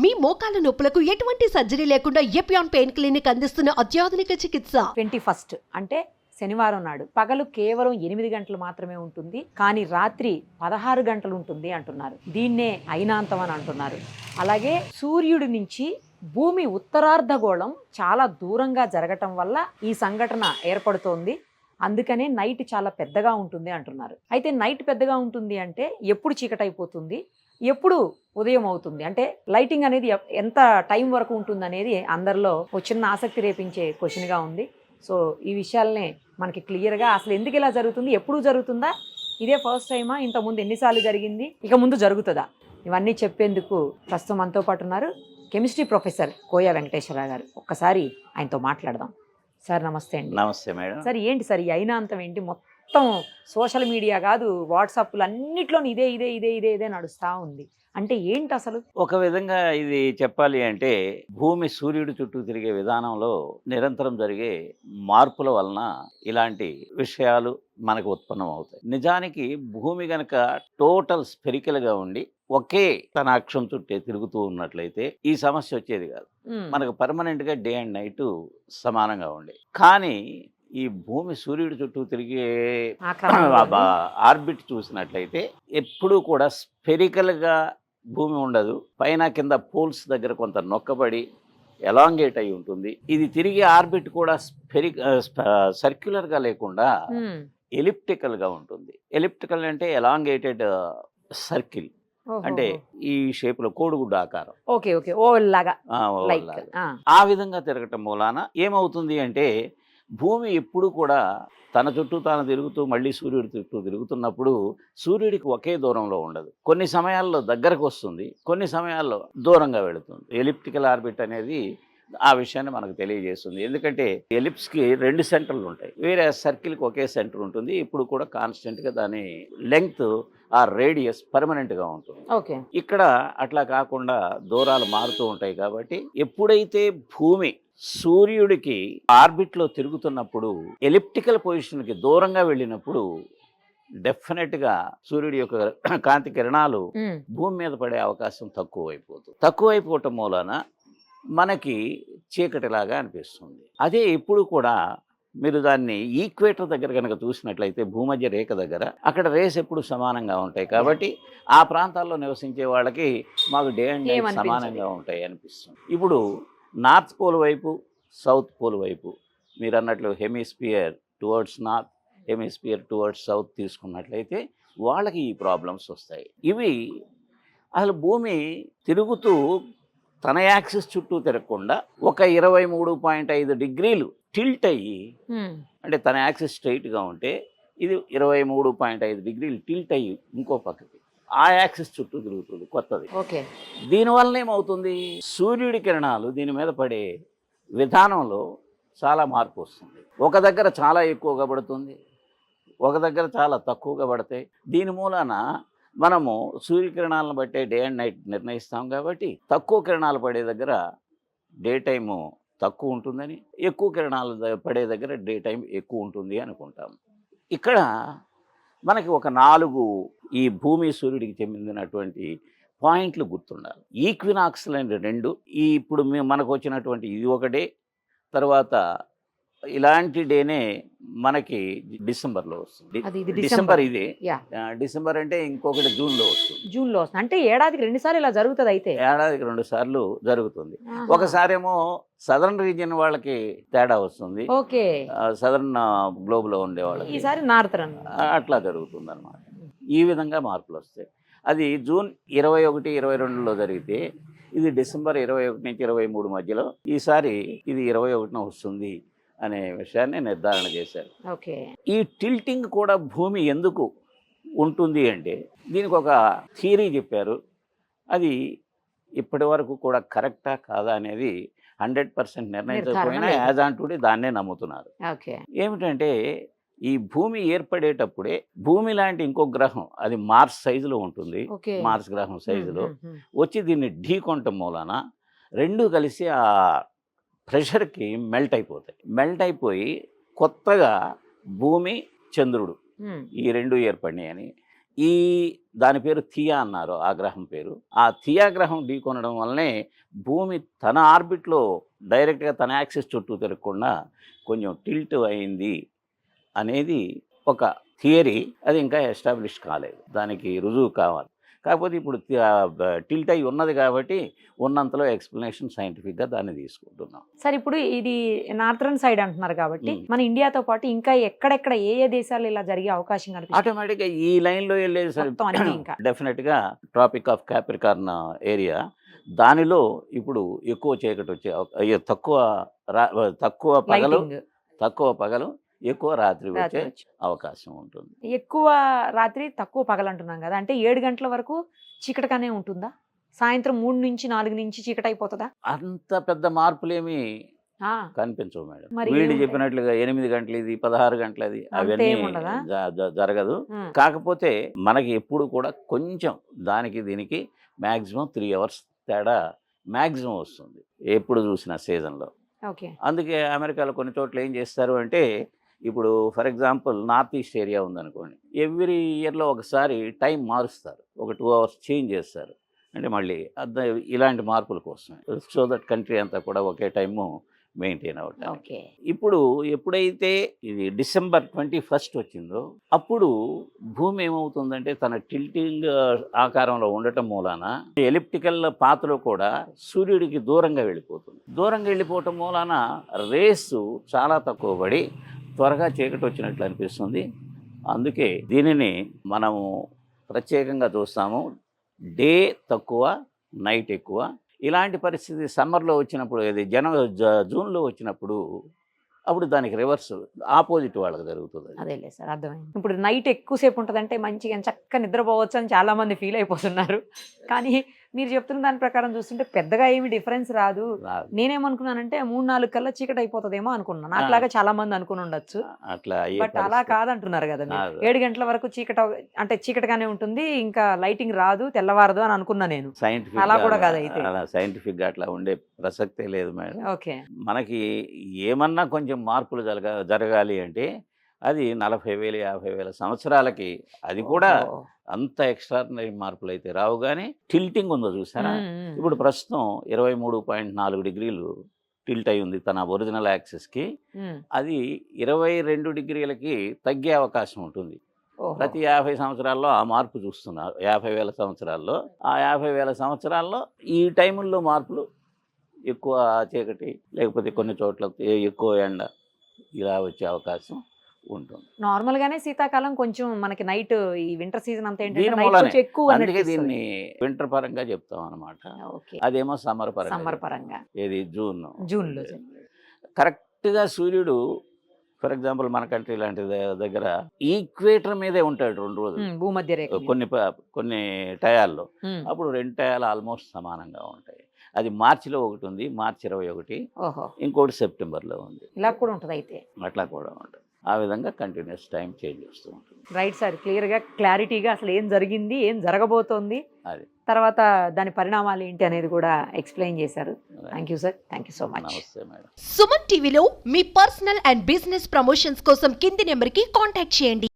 మీ మోకాల నొప్పులకు ఎటువంటి సర్జరీ లేకుండా ఎపియాన్ పెయిన్ క్లినిక్ అందిస్తున్న అత్యాధునిక చికిత్స. 21st అంటే శనివారం నాడు పగలు కేవలం 8 గంటలు మాత్రమే ఉంటుంది, కానీ రాత్రి 16 గంటలు ఉంటుంది అంటున్నారు. దీన్నే అయినాంతం అని అంటున్నారు. అలాగే సూర్యుడి నుంచి భూమి ఉత్తరార్ధగోళం చాలా దూరంగా జరగటం వల్ల ఈ సంఘటన ఏర్పడుతోంది. అందుకనే నైట్ చాలా పెద్దగా ఉంటుంది అంటున్నారు. అయితే నైట్ పెద్దగా ఉంటుంది అంటే ఎప్పుడు చీకటి అయిపోతుంది, ఎప్పుడు ఉదయం అవుతుంది, అంటే లైటింగ్ అనేది ఎంత టైం వరకు ఉంటుంది అనేది అందరిలో ఒక చిన్న ఆసక్తి రేపించే క్వశ్చన్గా ఉంది. సో ఈ విషయాలనే మనకి క్లియర్గా అసలు ఎందుకు ఇలా జరుగుతుంది, ఎప్పుడు జరుగుతుందా, ఇదే ఫస్ట్ టైమా, ఇంతకుముందు ఎన్నిసార్లు జరిగింది, ఇక ముందు జరుగుతుందా, ఇవన్నీ చెప్పేందుకు ప్రస్తుతం మనతో పాటు ఉన్నారు కెమిస్ట్రీ ప్రొఫెసర్ కోయ వెంకటేశ్వరరావు గారు. ఒక్కసారి ఆయనతో మాట్లాడదాం. సార్ నమస్తే అండి. నమస్తే మేడం. సార్ ఏంటి సార్ ఈ అయినాంతం ఏంటి? మొత్తం సోషల్ మీడియా కాదు, వాట్సాప్లు అన్నిట్లో ఇదే ఇదే ఇదే ఇదే ఇదే నడుస్తూ ఉంది. అంటే ఏంటి అసలు? ఒక విధంగా ఇది చెప్పాలి అంటే భూమి సూర్యుడి చుట్టూ తిరిగే విధానంలో నిరంతరం జరిగే మార్పుల వలన ఇలాంటి విషయాలు మనకు ఉత్పన్నం అవుతాయి. నిజానికి భూమి గనక టోటల్ స్పెరికల్గా ఉండి ఒకే తన అక్షం చుట్టే తిరుగుతూ ఉన్నట్లయితే ఈ సమస్య వచ్చేది కాదు. మనకు పర్మనెంట్గా డే అండ్ నైట్ సమానంగా ఉండే. కానీ ఈ భూమి సూర్యుడి చుట్టూ తిరిగే ఆర్బిట్ చూసినట్లయితే ఎప్పుడూ కూడా స్పెరికల్గా భూమి ఉండదు. పైన కింద పోల్స్ దగ్గర కొంత నొక్కబడి ఎలాంగేట్ అయి ఉంటుంది. ఇది తిరిగే ఆర్బిట్ కూడా సర్క్యులర్గా లేకుండా ఎలిప్టికల్గా ఉంటుంది. ఎలిప్టికల్ అంటే ఎలాంగేటెడ్ సర్కిల్, అంటే ఈ షేప్ లో కోడిగుడ్డు ఆకారం, ఓకే ఓకే ఓవల్ లాగా ఆ విధంగా తిరగటం మూలాన ఏమవుతుంది అంటే భూమి ఎప్పుడు కూడా తన చుట్టూ తాను తిరుగుతూ మళ్ళీ సూర్యుడి చుట్టూ తిరుగుతున్నప్పుడు సూర్యుడికి ఒకే దూరంలో ఉండదు. కొన్ని సమయాల్లో దగ్గరకు వస్తుంది, కొన్ని సమయాల్లో దూరంగా వెళుతుంది. ఎలిప్టికల్ ఆర్బిట్ అనేది ఆ విషయాన్ని మనకు తెలియజేస్తుంది. ఎందుకంటే ఎలిప్స్కి 2 సెంటర్లు ఉంటాయి, వేరే సర్కిల్కి ఒకే సెంటర్ ఉంటుంది. ఇప్పుడు కూడా కాన్స్టెంట్గా దాని లెంగ్త్ ఆ రేడియస్ పర్మనెంట్గా ఉంటుంది. ఓకే, ఇక్కడ అట్లా కాకుండా దూరాలు మారుతూ ఉంటాయి. కాబట్టి ఎప్పుడైతే భూమి సూర్యుడికి ఆర్బిట్లో తిరుగుతున్నప్పుడు ఎలిప్టికల్ పొజిషన్కి దూరంగా వెళ్ళినప్పుడు డెఫినెట్గా సూర్యుడి యొక్క కాంతి కిరణాలు భూమి మీద పడే అవకాశం తక్కువైపోవటం మూలాన మనకి చీకటిలాగా అనిపిస్తుంది. అదే ఇప్పుడు కూడా మీరు దాన్ని ఈక్వేటర్ దగ్గర కనుక చూసినట్లయితే భూమధ్య రేఖ దగ్గర అక్కడ రేస్ ఎప్పుడు సమానంగా ఉంటాయి. కాబట్టి ఆ ప్రాంతాల్లో నివసించే వాళ్ళకి మాకు డే అండ్ నైట్ సమానంగా ఉంటాయి అనిపిస్తుంది. ఇప్పుడు నార్త్ పోల్ వైపు, సౌత్ పోల్ వైపు మీరు అన్నట్లు hemisphere towards north, hemisphere towards south తీసుకున్నట్లయితే వాళ్ళకి ఈ ప్రాబ్లమ్స్ వస్తాయి. ఇవి అసలు భూమి తిరుగుతూ తన యాక్సిస్ చుట్టూ తిరగకుండా ఒక 23.5 డిగ్రీలు టిల్ట్ అయ్యి, అంటే తన యాక్సిస్ స్ట్రైట్గా ఉంటే ఇది 23.5 డిగ్రీలు టిల్ట్ అయ్యి ఇంకో పక్కకి ఆ యాక్సిస్ చుట్టూ తిరుగుతుంది కొత్తది. ఓకే, దీనివల్ల ఏమవుతుంది, సూర్యుడి కిరణాలు దీని మీద పడే విధానంలో చాలా మార్పు వస్తుంది. ఒక దగ్గర చాలా ఎక్కువగా పడుతుంది, ఒక దగ్గర చాలా తక్కువగా పడతాయి. దీని మూలాన మనము సూర్యకిరణాలను బట్టే డే అండ్ నైట్ నిర్ణయిస్తాం. కాబట్టి తక్కువ కిరణాలు పడే దగ్గర డే టైము తక్కువ ఉంటుందని, ఎక్కువ కిరణాలు పడే దగ్గర డే టైం ఎక్కువ ఉంటుంది అనుకుంటాం. ఇక్కడ మనకి ఒక 4 ఈ భూమి సూర్యుడికి చెందినటువంటి పాయింట్లు గుర్తుండాలి. ఈక్వినాక్స్లు అంటే 2, ఈ ఇప్పుడు మనకు వచ్చినటువంటి ఇది ఒక డే, తర్వాత ఇలాంటి డేనే మనకి డిసెంబర్లో వస్తుంది. డిసెంబర్ ఇదే, డిసెంబర్ అంటే ఇంకొకటి జూన్లో వస్తుంది. అంటే ఏడాదికి 2 సార్లు ఇలా జరుగుతుంది. అయితే ఏడాదికి 2 సార్లు జరుగుతుంది. ఒకసారేమో సదరన్ రీజియన్ వాళ్ళకి తేడా వస్తుంది, ఓకే, సదరన్ గ్లోబ్లో ఉండే వాళ్ళకి ఈసారి నార్థరన్, అట్లా జరుగుతుంది అనమాట. ఈ విధంగా మార్పులు వస్తాయి. అది జూన్ 21, 22లో జరిగితే ఇది డిసెంబర్ 21 నుంచి 23 మధ్యలో, ఈసారి ఇది 21న వస్తుంది అనే విషయాన్ని నిర్ధారణ చేశారు. ఓకే, ఈ టిల్టింగ్ కూడా భూమి ఎందుకు ఉంటుంది అంటే దీనికి ఒక థియరీ చెప్పారు. అది ఇప్పటి వరకు కూడా కరెక్టా కాదా అనేది 100% నిర్ణయించకపోయినా యాజ్ ఆన్ టుడే దాన్నే నమ్ముతున్నారు. ఏమిటంటే ఈ భూమి ఏర్పడేటప్పుడే భూమి లాంటి ఇంకో గ్రహం, అది మార్స్ సైజులో ఉంటుంది, మార్స్ గ్రహం సైజులో వచ్చి దీన్ని ఢీకొనటం మూలాన 2 కలిసి ఆ ప్రెషర్కి మెల్ట్ అయిపోయి కొత్తగా భూమి, చంద్రుడు ఈ 2 ఏర్పడినాయని దాని పేరు థియా అన్నారు, ఆ గ్రహం పేరు. ఆ థియా గ్రహం ఢీకొనడం వల్లనే భూమి తన ఆర్బిట్లో డైరెక్ట్గా తన యాక్సిస్ చుట్టూ తిరగకుండా కొంచెం టిల్ట్ అయింది అనేది ఒక థియరీ. అది ఇంకా ఎస్టాబ్లిష్ కాలేదు, దానికి రుజువు కావాలి. కాకపోతే ఇప్పుడు టిల్ట్ అయి ఉన్నది కాబట్టి ఉన్నంతలో ఎక్స్ప్లెనేషన్ సైంటిఫిక్గా దాన్ని తీసుకుంటున్నాం. సార్ ఇప్పుడు ఇది నార్థరన్ సైడ్ అంటున్నారు కాబట్టి మన ఇండియాతో పాటు ఇంకా ఎక్కడెక్కడ ఏ దేశాలు ఇలా జరిగే అవకాశం కనిపిస్తుంది? ఆటోమేటిక్గా ఈ లైన్లో మొత్తం అన్నీ ఇంకా డెఫినెట్గా ట్రాపిక్ ఆఫ్ క్యాప్రికార్న్ ఏరియా, దానిలో ఇప్పుడు ఎక్కువ చీకటి వచ్చే తక్కువ పగలు ఎక్కువ రాత్రి వచ్చే అవకాశం ఉంటుంది. ఎక్కువ రాత్రి తక్కువ పగలు అంటున్నాం కదా, అంటే 7 గంటల వరకు చీకటిగానే ఉంటుందా? సాయంత్రం 3 నుంచి 4 నుంచి చీకటి అయిపోతుందా? అంత పెద్ద మార్పులేమి కనిపించవు మేడం. మరి వీళ్ళు చెప్పినట్లుగా 8 గంటలు ఇది 16 గంటలు అది అవన్నీ జరగదు. కాకపోతే మనకి ఎప్పుడు కూడా కొంచెం దానికి దీనికి మ్యాక్సిమం 3 hours తేడా మ్యాక్సిమం వస్తుంది ఎప్పుడు చూసిన సీజన్లో. అందుకే అమెరికాలో కొన్ని చోట్ల ఏం చేస్తారు అంటే, ఇప్పుడు for example north east area ఉందనుకోండి, ఎవ్రీ ఇయర్లో ఒకసారి టైం మారుస్తారు, ఒక 2 hours చేంజ్ చేస్తారు. అంటే మళ్ళీ ఇలాంటి మార్పుల కోసమే, సో దట్ కంట్రీ అంతా కూడా ఒకే టైము మెయింటైన్ అవుతాయి. ఇప్పుడు ఎప్పుడైతే ఇది December 21 వచ్చిందో అప్పుడు భూమి ఏమవుతుందంటే తన టిల్టింగ్ ఆకారంలో ఉండటం మూలాన ఎలిప్టికల్ పాత్లో కూడా సూర్యుడికి దూరంగా వెళ్ళిపోతుంది. దూరంగా వెళ్ళిపోవటం మూలాన రేసు చాలా తక్కువ పడి త్వరగా చీకటి వచ్చినట్లు అనిపిస్తుంది. అందుకే దీనిని మనము ప్రత్యేకంగా చూస్తాము, డే తక్కువ నైట్ ఎక్కువ. ఇలాంటి పరిస్థితి సమ్మర్లో వచ్చినప్పుడు, ఇది జూన్లో వచ్చినప్పుడు, అప్పుడు దానికి రివర్స్ ఆపోజిట్ వాళ్ళకి జరుగుతుంది. అదేలే సార్, అర్థమైంది. ఇప్పుడు నైట్ ఎక్కువసేపు ఉంటుందంటే మంచిగా చక్కగా నిద్రపోవచ్చు అని చాలా మంది ఫీల్ అయిపోతున్నారు. కానీ మీరు చెప్తున్న దాని ప్రకారం చూస్తుంటే పెద్దగా ఏమి డిఫరెన్స్ రాదు. నేనేమనుకున్నానంటే 3-4 కల్లా చీకటి అయిపోతుందేమో అనుకున్నాను. నాకులాగా చాలా మంది అనుకుని ఉండొచ్చు, బట్ అలా కాదంటున్నారు కదా. 7 గంటల వరకు అంటే చీకటిగానే ఉంటుంది, ఇంకా లైటింగ్ రాదు, తెల్లవారదు అని అనుకున్నా నేను. అలా కూడా కాదు అయితే. సైంటిఫిక్ గా అట్లా ఉండే ప్రసక్తే లేదు మేడం. ఓకే, మనకి ఏమన్నా కొంచెం మార్పులు జరగాలి అంటే అది 40,000 50,000 సంవత్సరాలకి, అది కూడా అంత ఎక్స్ట్రాడినరీ మార్పులు అయితే రావు. కానీ టిల్టింగ్ ఉందో చూసారా, ఇప్పుడు ప్రస్తుతం 23.4 degrees టిల్ట్ అయి ఉంది తన ఒరిజినల్ యాక్సిస్కి. అది 22 degrees తగ్గే అవకాశం ఉంటుంది. ప్రతి 50 సంవత్సరాల్లో ఆ మార్పు చూస్తున్నారు. 50,000 సంవత్సరాల్లో, ఆ 50,000 సంవత్సరాల్లో ఈ టైముల్లో మార్పులు ఎక్కువ చీకటి, లేకపోతే కొన్ని చోట్ల ఎక్కువ ఎండ, ఇలా వచ్చే అవకాశం ఉంటుంది. నార్మల్ గానే శీతాకాలం కొంచెం మనకి నైట్, ఈ వింటర్ సీజన్ అంతా ఎక్కువ, అందుకే దీన్ని వింటర్ పరంగా చెప్తాం అనమాట. అదేమో సమ్మర్ పరంగా ఏది జూన్లో కరెక్ట్ గా సూర్యుడు ఫర్ ఎగ్జాంపుల్ మన కంట్రీ లాంటి దగ్గర ఈక్వేటర్ మీదే ఉంటాడు 2 రోజులు భూమధ్య రేఖ కొన్ని టయాల్లో. అప్పుడు 2 టయాలు ఆల్మోస్ట్ సమానంగా ఉంటాయి. అది మార్చిలో ఒకటి ఉంది, మార్చి 21, ఇంకోటి సెప్టెంబర్లో ఉంది. ఇలా కూడా ఉంటుంది అయితే, అట్లా కూడా ఉంటుంది. ఆ విధంగా కంటిన్యూస్ టైం చేంజ్ చేస్తూ ఉంటుంది. రైట్ సార్, క్లియర్గా క్లారిటీగా అసలు ఏం జరిగింది, ఏం జరగబోతోంది, అది తర్వాత దాని పరిణామాలు ఏంటి అనేది కూడా ఎక్స్ప్లెయిన్ చేశారు. Thank you sir, thank you so much. నమస్తే మేడం. సుమన్ టీవీలో మీ పర్సనల్ అండ్ బిజినెస్ ప్రమోషన్స్ కోసం కింది నెంబర్కి కాంటాక్ట్ చేయండి.